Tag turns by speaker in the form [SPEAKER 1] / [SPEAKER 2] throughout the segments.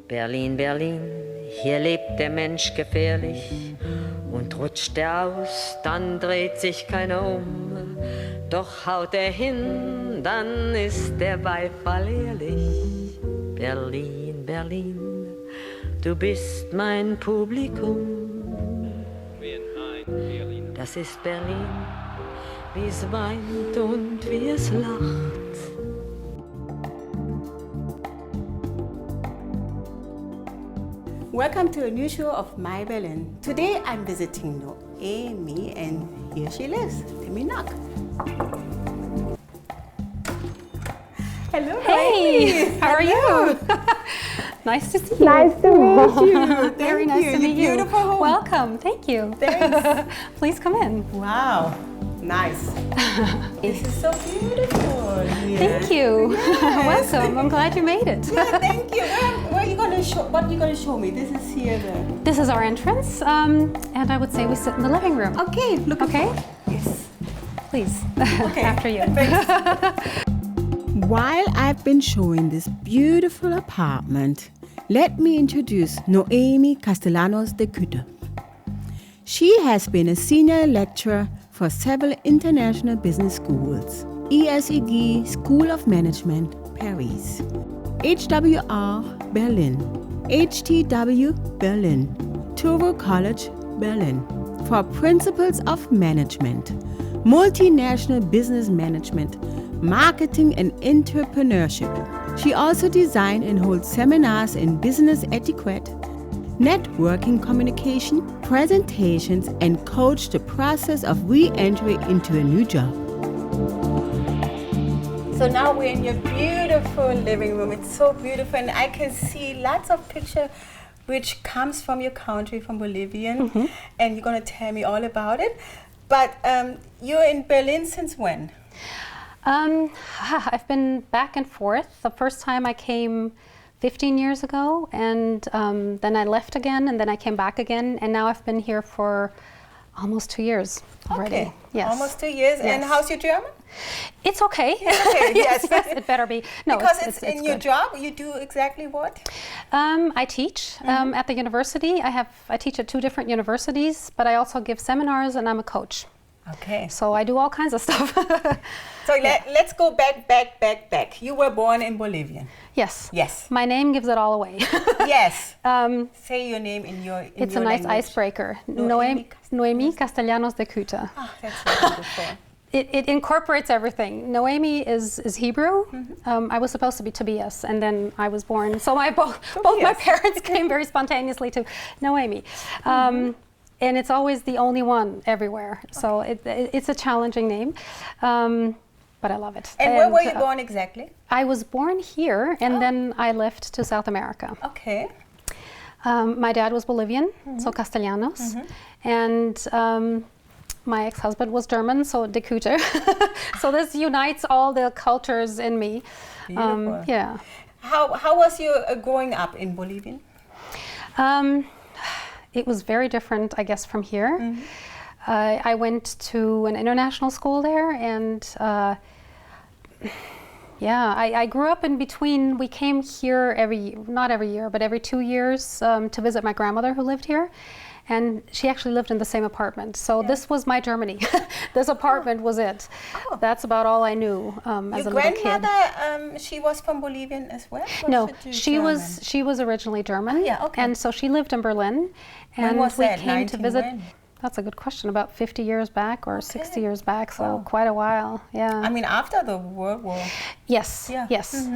[SPEAKER 1] Berlin, Berlin, hier lebt der Mensch gefährlich und rutscht er aus, dann dreht sich keiner um. Doch haut er hin, dann ist der Beifall ehrlich. Berlin, Berlin, du bist mein Publikum. Das ist Berlin, wie es weint und wie es lacht.
[SPEAKER 2] Welcome to a new show of My Berlin. Today I'm visiting Noemi and here she lives. Let me knock. Hello,
[SPEAKER 3] Hey,
[SPEAKER 2] Noemi.
[SPEAKER 3] how are you? Nice to see you.
[SPEAKER 2] Nice to meet you.
[SPEAKER 3] Very nice to meet you.
[SPEAKER 2] Beautiful home.
[SPEAKER 3] Welcome, thank you.
[SPEAKER 2] Thanks.
[SPEAKER 3] Please come in.
[SPEAKER 2] Wow, nice. This is so beautiful here.
[SPEAKER 3] Thank you.
[SPEAKER 2] Yes.
[SPEAKER 3] Welcome. I'm glad you made it.
[SPEAKER 2] Yeah, thank you. Where are you going to show? What are you going to show me? This is here.
[SPEAKER 3] This is our entrance, and I would say we sit in the living room.
[SPEAKER 2] Okay, look.
[SPEAKER 3] Okay?
[SPEAKER 2] Yes.
[SPEAKER 3] Please.
[SPEAKER 2] Okay.
[SPEAKER 3] After you.
[SPEAKER 2] While I've been showing this beautiful apartment, let me introduce Noemi Castellanos de Küter. She has been a senior lecturer for several international business schools: ESEG School of Management, Paris, HWR, Berlin, HTW, Berlin, Turo College, Berlin, for Principles of Management, Multinational Business Management, Marketing and Entrepreneurship. She also designed and holds seminars in business etiquette, networking communication, presentations, and coach the process of re-entry into a new job. So now we're in your beautiful living room. It's so beautiful, and I can see lots of pictures which comes from your country, from Bolivian, and you're going to tell me all about it. But you're in Berlin since when?
[SPEAKER 3] I've been back and forth. The first time I came 15 years ago, and then I left again, and then I came back again, and now I've been here for almost 2 years already.
[SPEAKER 2] Okay,
[SPEAKER 3] yes.
[SPEAKER 2] almost 2 years.
[SPEAKER 3] Yes.
[SPEAKER 2] And how's your German?
[SPEAKER 3] It's okay.
[SPEAKER 2] Okay,
[SPEAKER 3] yes,
[SPEAKER 2] yes.
[SPEAKER 3] it better be. No,
[SPEAKER 2] Because
[SPEAKER 3] it's
[SPEAKER 2] in
[SPEAKER 3] good.
[SPEAKER 2] your job, you do exactly what?
[SPEAKER 3] I teach at the university. I teach at 2 different universities, but I also give seminars, and I'm a coach.
[SPEAKER 2] Okay.
[SPEAKER 3] So I do all kinds of stuff.
[SPEAKER 2] So let's go back. You were born in Bolivia.
[SPEAKER 3] Yes.
[SPEAKER 2] Yes.
[SPEAKER 3] My name gives it all away.
[SPEAKER 2] Yes. Say your name in your
[SPEAKER 3] It's
[SPEAKER 2] your
[SPEAKER 3] a nice
[SPEAKER 2] language.
[SPEAKER 3] icebreaker.
[SPEAKER 2] Noemi
[SPEAKER 3] Noemi Castellanos de Küter.
[SPEAKER 2] Ah, that's so beautiful.
[SPEAKER 3] It incorporates everything. Noemi is Hebrew. I was supposed to be Tobias, and then I was born. So both my parents came very spontaneously to Noemi. And it's always the only one everywhere. So it's a challenging name, but I love it.
[SPEAKER 2] And where were you born exactly?
[SPEAKER 3] I was born here, and then I left to South America.
[SPEAKER 2] Okay.
[SPEAKER 3] My dad was Bolivian, so Castellanos, and my ex-husband was German, so de Küter. So this unites all the cultures in me.
[SPEAKER 2] Beautiful.
[SPEAKER 3] Yeah.
[SPEAKER 2] How was your growing up in Bolivia?
[SPEAKER 3] It was very different, I guess, from here. I went to an international school there, and I grew up in between. We came here not every year, but every 2 years to visit my grandmother who lived here. And she actually lived in the same apartment. So this was my Germany. This apartment was it. Oh. That's about all I knew as a little kid.
[SPEAKER 2] Your grandmother, she was from Bolivian as well?
[SPEAKER 3] No, she was originally German.
[SPEAKER 2] Oh, yeah, okay.
[SPEAKER 3] And so she lived in Berlin.
[SPEAKER 2] When
[SPEAKER 3] And
[SPEAKER 2] was
[SPEAKER 3] we
[SPEAKER 2] that?
[SPEAKER 3] came to visit.
[SPEAKER 2] When?
[SPEAKER 3] That's a good question. About 50 years back or 60 years back, so
[SPEAKER 2] Wow.
[SPEAKER 3] quite a while. Yeah.
[SPEAKER 2] I mean, after the World War.
[SPEAKER 3] Yes.
[SPEAKER 2] Yeah.
[SPEAKER 3] Yes.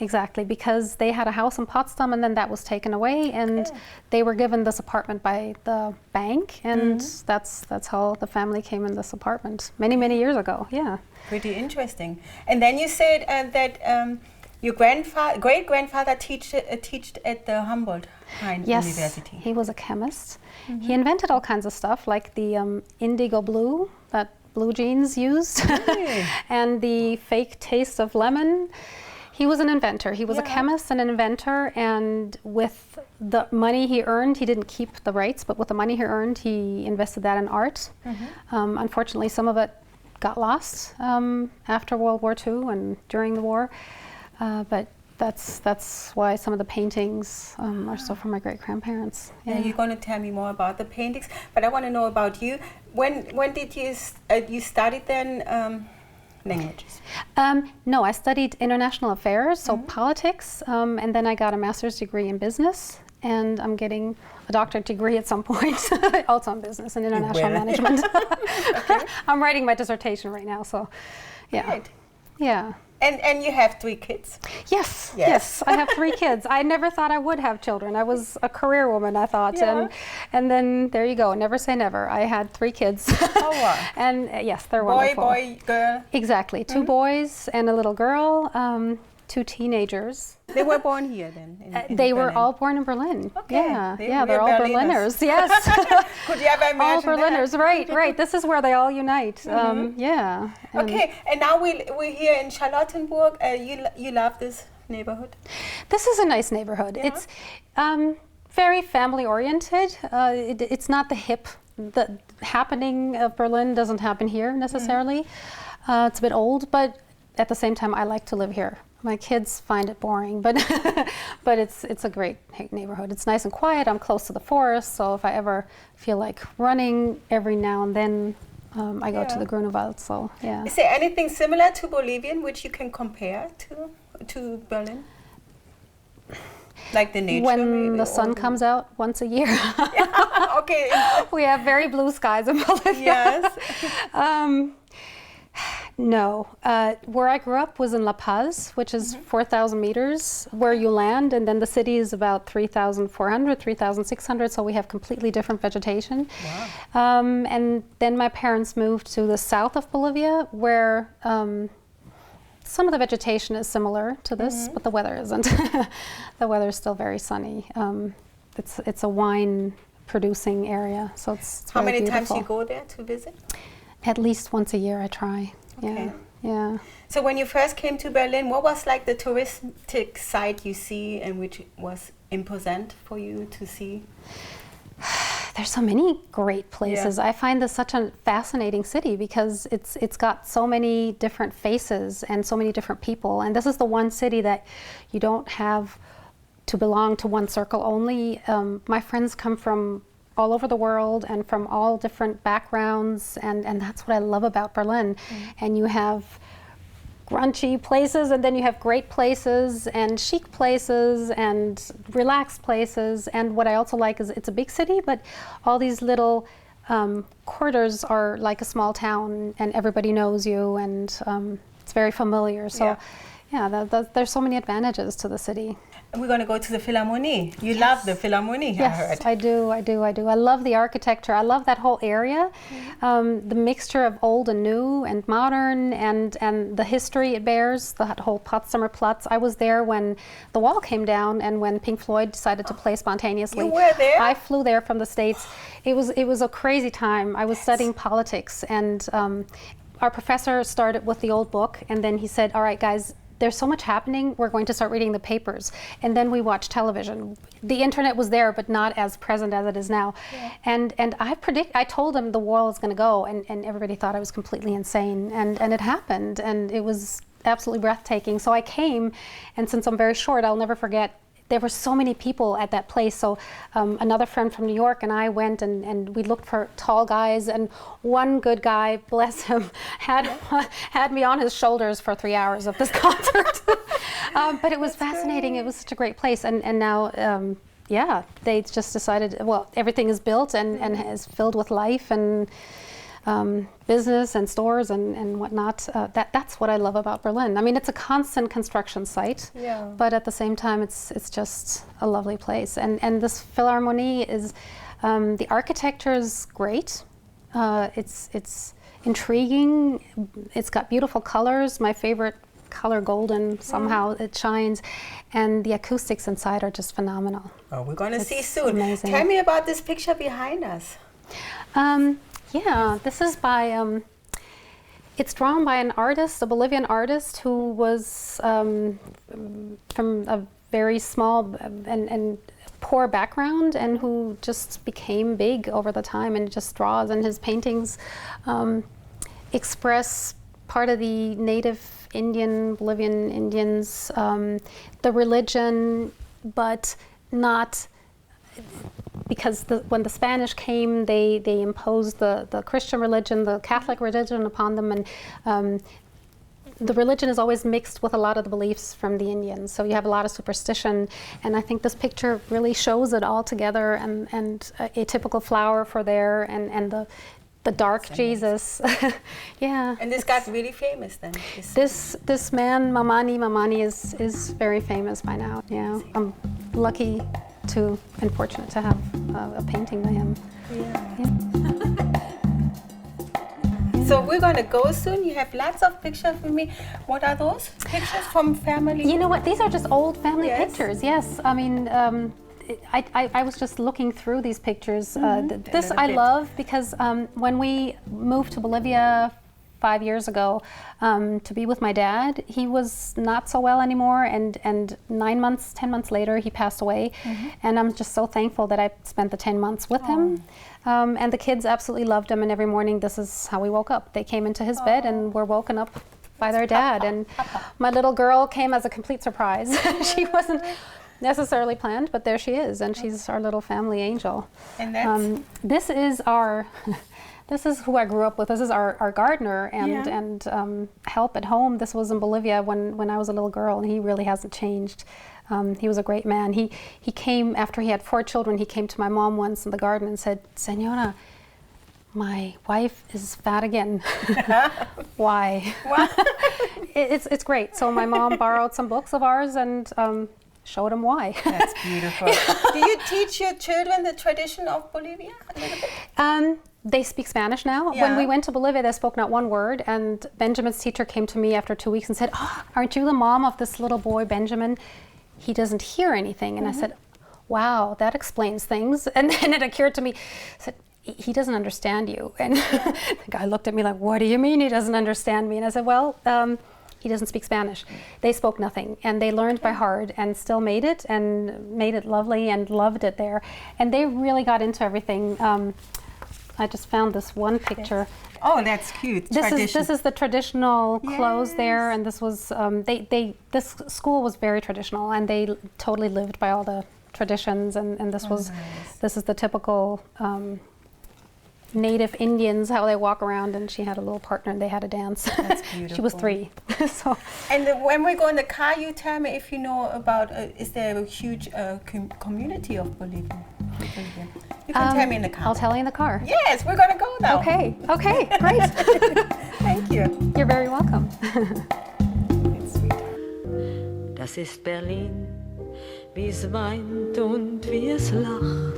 [SPEAKER 3] Exactly, because they had a house in Potsdam, and then that was taken away, and they were given this apartment by the bank, and that's how the family came in this apartment many years ago. Yeah.
[SPEAKER 2] Pretty interesting. And then you said that your great grandfather taught at the Humboldt University.
[SPEAKER 3] He was a chemist. He invented all kinds of stuff, like the indigo blue that blue jeans used, and the fake taste of lemon. He was an inventor. He was a chemist and an inventor, and with the money he earned, he didn't keep the rights, but with the money he earned, he invested that in art. Unfortunately, some of it got lost after World War II and during the war. But that's why some of the paintings are still from my great-grandparents.
[SPEAKER 2] Yeah. You're going to tell me more about the paintings, but I want to know about you. When did you studied then languages?
[SPEAKER 3] No, I studied international affairs, so politics, and then I got a master's degree in business, and I'm getting a doctorate degree at some point, also in business and international management.
[SPEAKER 2] Okay.
[SPEAKER 3] I'm writing my dissertation right now, so yeah.
[SPEAKER 2] Right.
[SPEAKER 3] Yeah.
[SPEAKER 2] And you have 3 kids?
[SPEAKER 3] Yes, I have 3 kids. I never thought I would have children. I was a career woman, I thought, and then there you go. Never say never. I had 3 kids.
[SPEAKER 2] Oh, wow.
[SPEAKER 3] And yes, they're wonderful.
[SPEAKER 2] Boy, girl.
[SPEAKER 3] Exactly. 2 boys and a little girl. 2 teenagers.
[SPEAKER 2] They were born here then? In
[SPEAKER 3] they were
[SPEAKER 2] Berlin.
[SPEAKER 3] all born in Berlin.
[SPEAKER 2] Okay.
[SPEAKER 3] Yeah, they're all Berliners. Yes.
[SPEAKER 2] Could you ever imagine
[SPEAKER 3] all Berliners,
[SPEAKER 2] that?
[SPEAKER 3] right. This is where they all unite. Yeah.
[SPEAKER 2] Okay, and now we're here in Charlottenburg. You love this neighborhood?
[SPEAKER 3] This is a nice neighborhood.
[SPEAKER 2] Yeah.
[SPEAKER 3] It's very family-oriented. It's not the hip. The happening of Berlin doesn't happen here necessarily. It's a bit old, but at the same time, I like to live here. My kids find it boring, but but it's a great neighborhood. It's nice and quiet. I'm close to the forest, so if I ever feel like running every now and then, I go to the Grunewald. So yeah.
[SPEAKER 2] Is there anything similar to Bolivian which you can compare to Berlin? Like the nature?
[SPEAKER 3] When the sun comes out once a year.
[SPEAKER 2] Yeah, okay.
[SPEAKER 3] We have very blue skies in Bolivia.
[SPEAKER 2] Yes.
[SPEAKER 3] No. Where I grew up was in La Paz, which is 4,000 meters where you land, and then the city is about 3,400, 3,600, so we have completely different vegetation.
[SPEAKER 2] Wow.
[SPEAKER 3] And then my parents moved to the south of Bolivia, where some of the vegetation is similar to this, but the weather isn't. The weather is still very sunny. It's a wine-producing area, so it's
[SPEAKER 2] How
[SPEAKER 3] very
[SPEAKER 2] many
[SPEAKER 3] beautiful.
[SPEAKER 2] times you go there to visit?
[SPEAKER 3] At least once a year I try.
[SPEAKER 2] Okay.
[SPEAKER 3] Yeah.
[SPEAKER 2] So when you first came to Berlin, what was like the touristic site you see and which was imposant for you to see?
[SPEAKER 3] There's so many great places.
[SPEAKER 2] Yeah.
[SPEAKER 3] I find this such a fascinating city because it's got so many different faces and so many different people. And this is the one city that you don't have to belong to one circle only. My friends come from all over the world and from all different backgrounds, and that's what I love about Berlin. And you have grunchy places, and then you have great places and chic places and relaxed places. And what I also like is it's a big city, but all these little quarters are like a small town, and everybody knows you, and it's very familiar. So there's so many advantages to the city.
[SPEAKER 2] We're going to go to the Philharmonie. You love the Philharmonie, I heard.
[SPEAKER 3] Yes, I do. I love the architecture. I love that whole area. The mixture of old and new and modern, and the history it bears, that whole Potsdamer Platz. I was there when the wall came down and when Pink Floyd decided to play spontaneously.
[SPEAKER 2] You were there?
[SPEAKER 3] I flew there from the States. It was a crazy time. I was studying politics, and our professor started with the old book, and then he said, all right, guys, there's so much happening, we're going to start reading the papers. And then we watched television. The internet was there, but not as present as it is now. Yeah. And I told him the wall is going to go, and everybody thought I was completely insane. And it happened, and it was absolutely breathtaking. So I came, and since I'm very short, I'll never forget, there were so many people at that place. So another friend from New York and I went and we looked for tall guys, and one good guy, bless him, had me on his shoulders for 3 hours of this concert. But it was fascinating. It was such a great place. And now, they just decided, well, everything is built and is filled with life and business and stores and whatnot. That's what I love about Berlin. I mean, it's a constant construction site, but at the same time, it's just a lovely place. And this Philharmonie is, the architecture is great. It's intriguing. It's got beautiful colors. My favorite color, golden, somehow it shines. And the acoustics inside are just phenomenal.
[SPEAKER 2] Oh, we're going to see soon.
[SPEAKER 3] Amazing.
[SPEAKER 2] Tell me about this picture behind us.
[SPEAKER 3] Yeah, this is by, it's drawn by an artist, a Bolivian artist who was from a very small and poor background, and who just became big over the time and just draws, and his paintings express part of the native Indian, Bolivian Indians, the religion, but not because when the Spanish came, they imposed the Christian religion, the Catholic religion upon them, and the religion is always mixed with a lot of the beliefs from the Indians. So you have a lot of superstition, and I think this picture really shows it all together, and a typical flower for there, and the dark Jesus. Yeah.
[SPEAKER 2] And this got really famous then?
[SPEAKER 3] This man, Mamani is very famous by now. Yeah. I'm lucky and fortunate to have a painting by him.
[SPEAKER 2] Yeah. So we're going to go soon. You have lots of pictures with me. What are those pictures from family?
[SPEAKER 3] You know what? These are just old family pictures. Yes. I mean, I was just looking through these pictures. This I love because when we moved to Bolivia 5 years ago to be with my dad, he was not so well anymore, and 10 months later he passed away. And I'm just so thankful that I spent the 10 months with him. And the kids absolutely loved him, and every morning this is how we woke up. They came into his bed and were woken up by their dad. And my little girl came as a complete surprise. She wasn't necessarily planned, but there she is, and she's our little family angel. And that's this is who I grew up with. This is our gardener and help at home. This was in Bolivia when I was a little girl, and he really hasn't changed. He was a great man. He came after he had 4 children. He came to my mom once in the garden and said, "Señora, my wife is fat again." Why? It's great. So my mom borrowed some books of ours and showed him why.
[SPEAKER 2] That's beautiful. Do you teach your children the tradition of Bolivia a little bit?
[SPEAKER 3] They speak Spanish now. Yeah. When we went to Bolivia, they spoke not one word, and Benjamin's teacher came to me after 2 weeks and said, "Oh, aren't you the mom of this little boy, Benjamin? He doesn't hear anything." And I said, "Wow, that explains things." And then it occurred to me, I said, "He doesn't understand you." And the guy looked at me like, "What do you mean he doesn't understand me?" And I said, "Well, he doesn't speak Spanish." They spoke nothing, and they learned by heart and still made it lovely and loved it there. And they really got into everything. I just found this one picture.
[SPEAKER 2] Oh, that's cute.
[SPEAKER 3] This is the traditional clothes there, and this was this school was very traditional, and they totally lived by all the traditions. And this is the typical native Indians, how they walk around, and she had a little partner and they had a dance.
[SPEAKER 2] That's beautiful.
[SPEAKER 3] She was 3. So.
[SPEAKER 2] And when we go in the car, you tell me if you know about, is there a huge community of Bolivia? You can tell me in the car.
[SPEAKER 3] I'll tell you in the car.
[SPEAKER 2] Yes, we're going to go now.
[SPEAKER 3] Okay, great.
[SPEAKER 2] Thank you.
[SPEAKER 3] You're very welcome.
[SPEAKER 2] It's sweet.
[SPEAKER 1] Das ist Berlin, wie es weint und wie es lacht.